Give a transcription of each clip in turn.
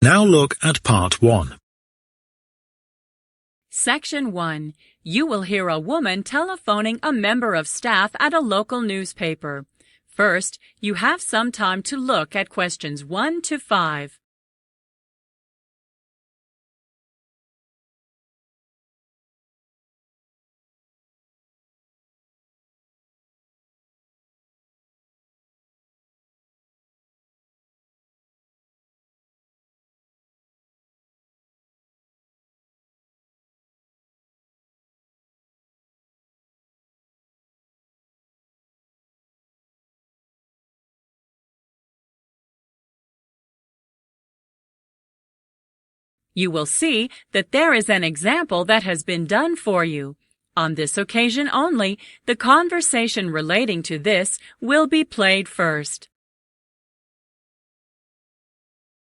Now look at Part 1. Section 1. You will hear a woman telephoning a member of staff at a local newspaper. First, you have some time to look at questions 1 to 5. You will see that there is an example that has been done for you. On this occasion only, the conversation relating to this will be played first.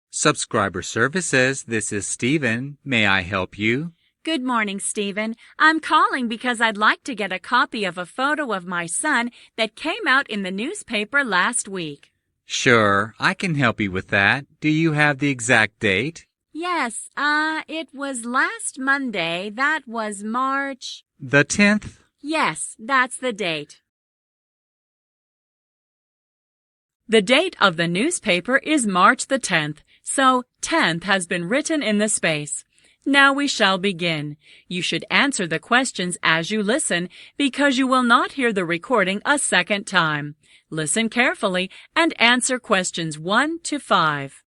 Subscriber Services, this is Stephen. May I help you? Good morning, Stephen. I'm calling because I'd like to get a copy of a photo of my son that came out in the newspaper last week. Sure, I can help you with that. Do you have the exact date? Yes, it was last Monday. That was March... The 10th? Yes, that's the date. The date of the newspaper is March the 10th, so 10th has been written in the space. Now we shall begin. You should answer the questions as you listen because you will not hear the recording a second time. Listen carefully and answer questions 1 to 5.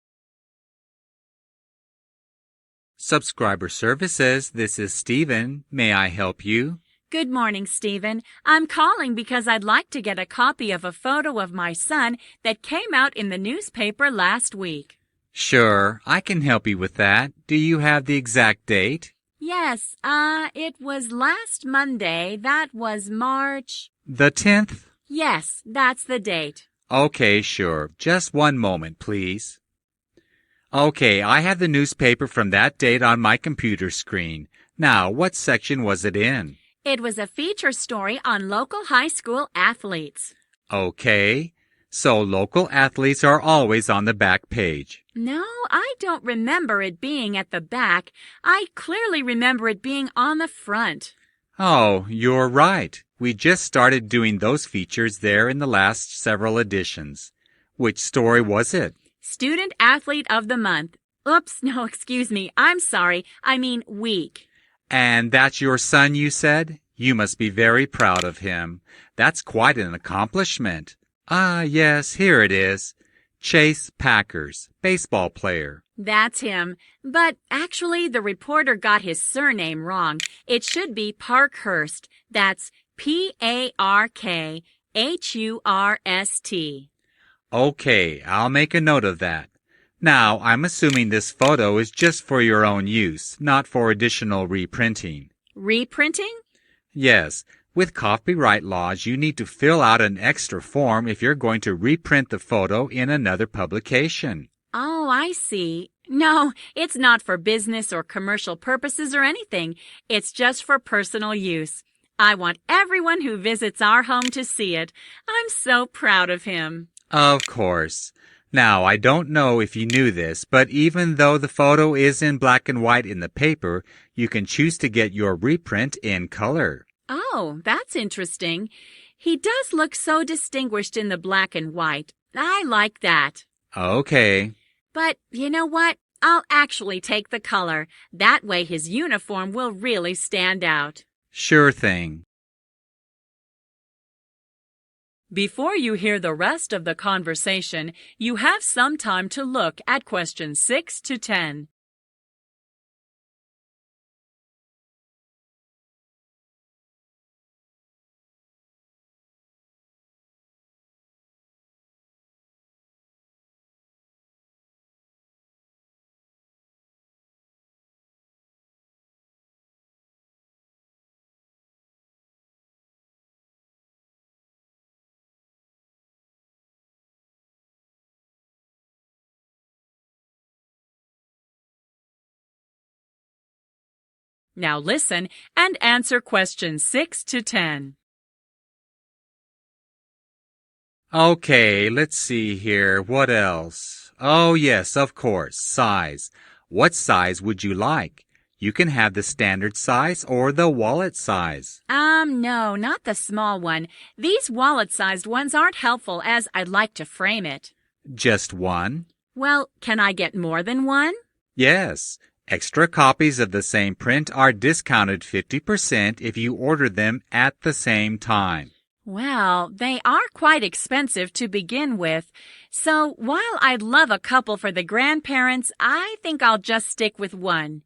Subscriber Services, this is Stephen. May I help you? Good morning, Stephen. I'm calling because I'd like to get a copy of a photo of my son that came out in the newspaper last week. Sure, I can help you with that. Do you have the exact date? Yes, it was last Monday. That was March... The 10th? Yes, that's the date. Okay, sure. Just one moment, please. Okay, I have the newspaper from that date on my computer screen. Now, what section was it in? It was a feature story on local high school athletes. Okay, so local athletes are always on the back page. No, I don't remember it being at the back. I clearly remember it being on the front. Oh, you're right. We just started doing those features there in the last several editions. Which story was it? Student Athlete of the Month. Oops, no, excuse me. I'm sorry. I mean week. And that's your son, you said? You must be very proud of him. That's quite an accomplishment. Ah, yes, here it is. Chase Packers, baseball player. That's him. But actually, the reporter got his surname wrong. It should be Parkhurst. That's Parkhurst. Okay, I'll make a note of that. Now, I'm assuming this photo is just for your own use, not for additional reprinting. Reprinting? Yes. With copyright laws, you need to fill out an extra form if you're going to reprint the photo in another publication. Oh, I see. No, it's not for business or commercial purposes or anything. It's just for personal use. I want everyone who visits our home to see it. I'm so proud of him. Of course. Now, I don't know if you knew this, but even though the photo is in black and white in the paper, you can choose to get your reprint in color. Oh, that's interesting. He does look so distinguished in the black and white. I like that. Okay. But you know what? I'll actually take the color. That way his uniform will really stand out. Sure thing. Before you hear the rest of the conversation, you have some time to look at questions 6 to 10. Now listen and answer questions 6 to 10. Okay, let's see here. What else? Oh, yes, of course. Size. What size would you like? You can have the standard size or the wallet size. No, not the small one. These wallet-sized ones aren't helpful as I'd like to frame it. Just one? Well, can I get more than one? Yes. Extra copies of the same print are discounted 50% if you order them at the same time. Well, they are quite expensive to begin with. So while I'd love a couple for the grandparents, I think I'll just stick with one.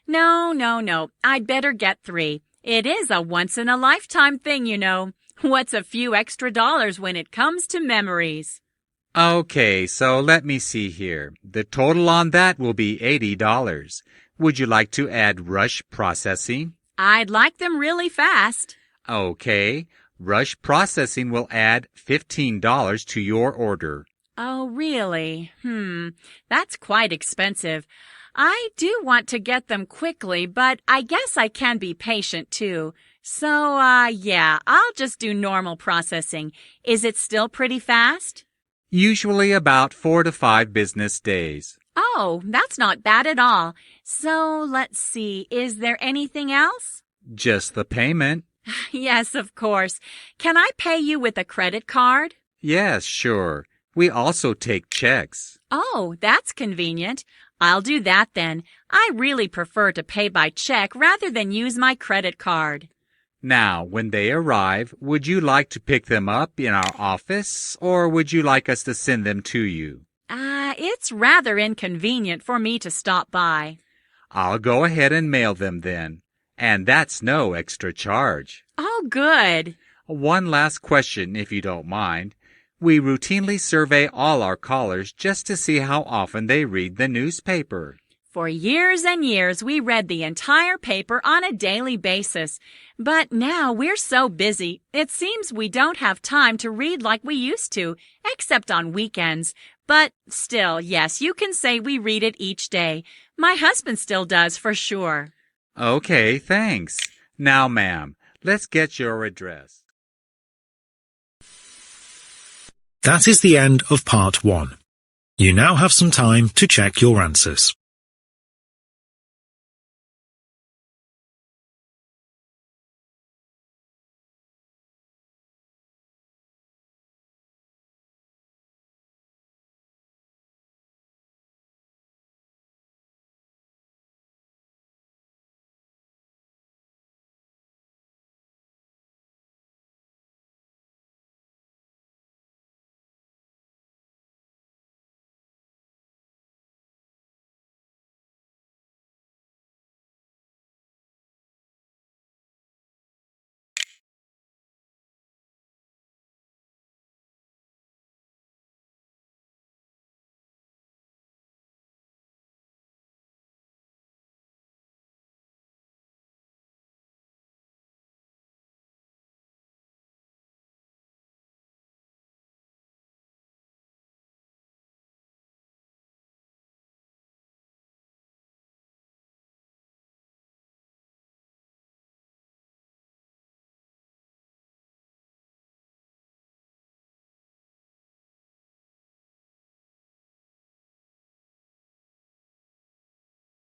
No. I'd better get 3. It is a once-in-a-lifetime thing, you know. What's a few extra dollars when it comes to memories? Okay, so let me see here. The total on that will be $80. Would you like to add rush processing? I'd like them really fast. Okay, rush processing will add $15 to your order. Oh, really? That's quite expensive. I do want to get them quickly, but I guess I can be patient too. So, yeah, I'll just do normal processing. Is it still pretty fast? Usually about 4 to 5 business days. Oh, that's not bad at all. So, let's see, is there anything else? Just the payment. Yes, of course. Can I pay you with a credit card? Yes, sure. We also take checks. Oh, that's convenient. I'll do that then. I really prefer to pay by check rather than use my credit card. Now, when they arrive, would you like to pick them up in our office, or would you like us to send them to you? It's rather inconvenient for me to stop by. I'll go ahead and mail them then. And that's no extra charge. Oh, good. One last question, if you don't mind. We routinely survey all our callers just to see how often they read the newspaper. For years and years, we read the entire paper on a daily basis. But now we're so busy, it seems we don't have time to read like we used to, except on weekends. But still, yes, you can say we read it each day. My husband still does, for sure. Okay, thanks. Now, ma'am, let's get your address. That is the end of part 1. You now have some time to check your answers.